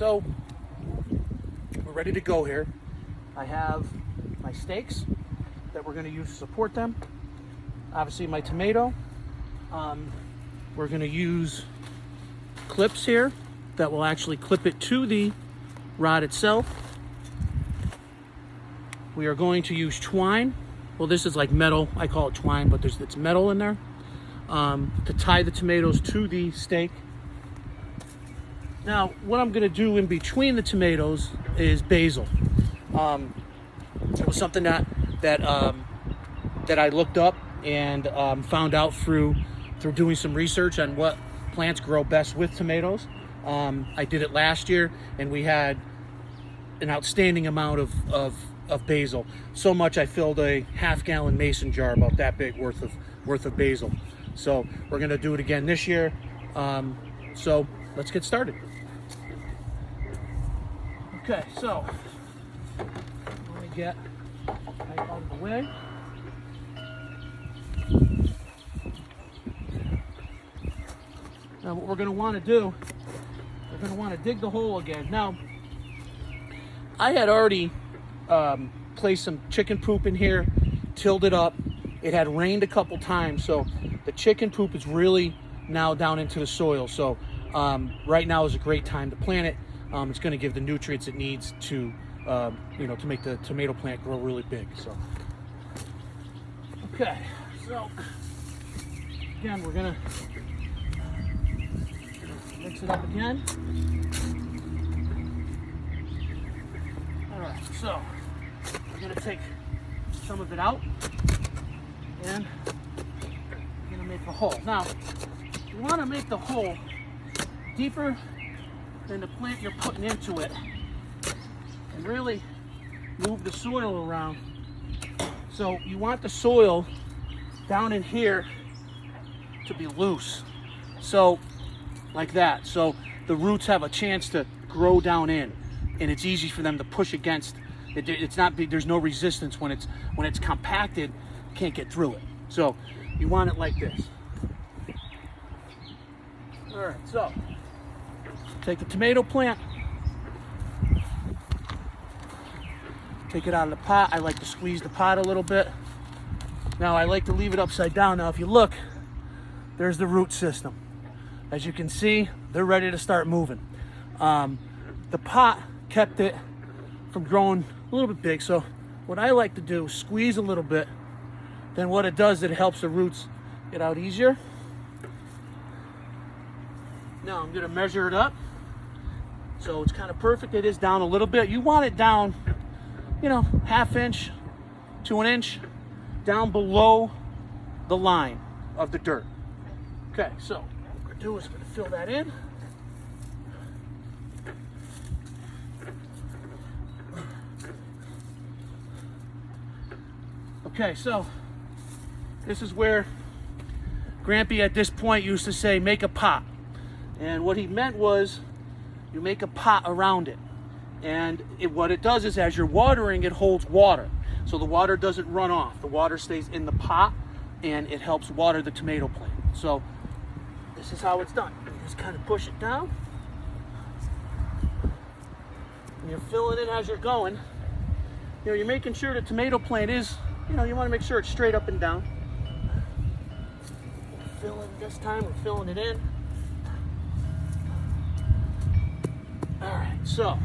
So we're ready to go here. I have my stakes that we're going to use to support them. Obviously my tomato. We're going to use clips here that will actually clip it to the rod itself. We are going to use twine. Well, this is like metal. I call it twine, but it's metal in there to tie the tomatoes to the stake. Now, what I'm going to do in between the tomatoes is basil. It was something that I looked up and found out through doing some research on what plants grow best with tomatoes. I did it last year, and we had an outstanding amount of basil. So much I filled a half-gallon mason jar about that big worth of basil. So we're going to do it again this year. So let's get started. Okay, so let me get out of the way. Now what we're going to want to do, we're going to want to dig the hole again. Now, I had already placed some chicken poop in here, tilled it up. It had rained a couple times, so the chicken poop is really now down into the soil. So right now is a great time to plant it. It's going to give the nutrients it needs to, to make the tomato plant grow really big. So, okay, so again, we're going to mix it up again. All right, so we're going to take some of it out and we're going to make a hole. Now, you want to make the hole deeper than the plant you're putting into it and really move the soil around. So you want the soil down in here to be loose. So like that. So the roots have a chance to grow down in, and it's easy for them to push against. It's not, there's no resistance when it's compacted, you can't get through it. So you want it like this. All right, so take the tomato plant, take it out of the pot. I like to squeeze the pot a little bit. Now I like to leave it upside down. Now if you look, there's the root system. As you can see, they're ready to start moving. The pot kept it from growing a little bit big. So what I like to do is squeeze a little bit. Then what it does, it helps the roots get out easier. Now I'm gonna measure it up. So it's kind of perfect. It is down a little bit. You want it down, ½ inch to an inch down below the line of the dirt. Okay, so what we're gonna do is we're gonna fill that in. Okay, so this is where Grampy at this point used to say, make a pot. And what he meant was, you make a pot around it. And what it does is, as you're watering, it holds water. So the water doesn't run off. The water stays in the pot, and it helps water the tomato plant. So this is how it's done. You just kind of push it down. And you're filling it as you're going. You're making sure the tomato plant is, you want to make sure it's straight up and down. This time we're filling it in. All right, so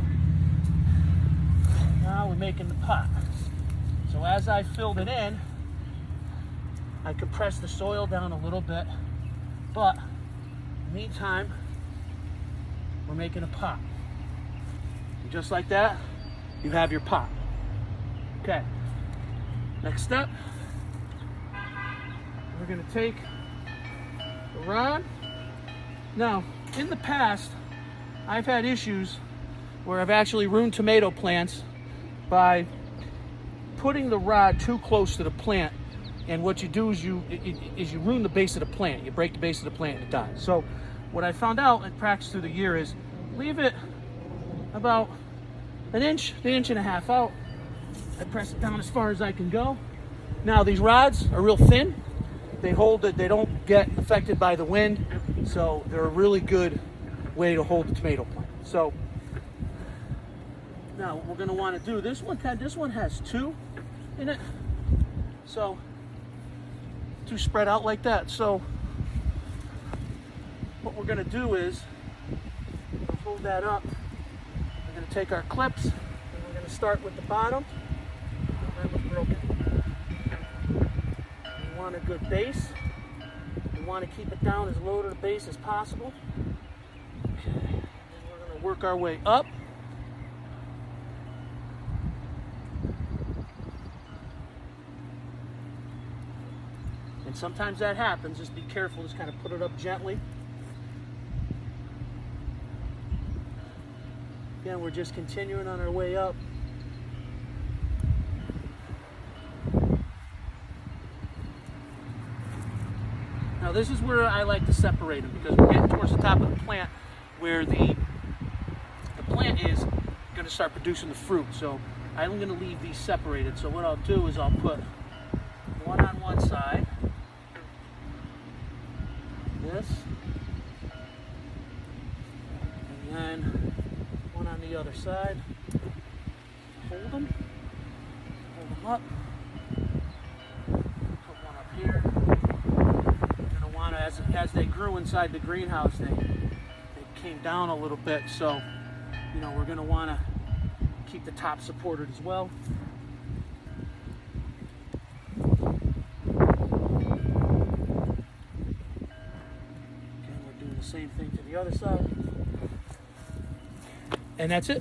now we're making the pot. So as I filled it in, I compressed the soil down a little bit, but in the meantime, we're making a pot. And just like that, you have your pot. Okay, next step, we're gonna take the rod. Now, in the past, I've had issues where I've actually ruined tomato plants by putting the rod too close to the plant, and what you do is you ruin the base of the plant. You break the base of the plant and it dies. So what I found out in practice through the year is leave it about an inch and a half out. I press it down as far as I can go. Now these rods are real thin. They hold it, they don't get affected by the wind, so they're a really good way to hold the tomato plant. So Now what we're going to want to do, this one has 2 in it, so 2 spread out like that. So what we're going to do is hold that up. We're going to take our clips and we're going to start with the bottom. That was broken. We want a good base. We want to keep it down as low to the base as possible. Okay. And we're going to work our way up. And sometimes that happens. Just be careful. Just kind of put it up gently. Again, we're just continuing on our way up. Now this is where I like to separate them, because we're getting towards the top of the plant where the plant is going to start producing the fruit. So I'm going to leave these separated. So what I'll do is I'll put one on one side, this, and then one on the other side. Hold them up, put one up here. You're going to want to, as they grew inside the greenhouse, they came down a little bit, so you know we're going to want to keep the top supported as well. Again, we're doing the same thing to the other side. And that's it.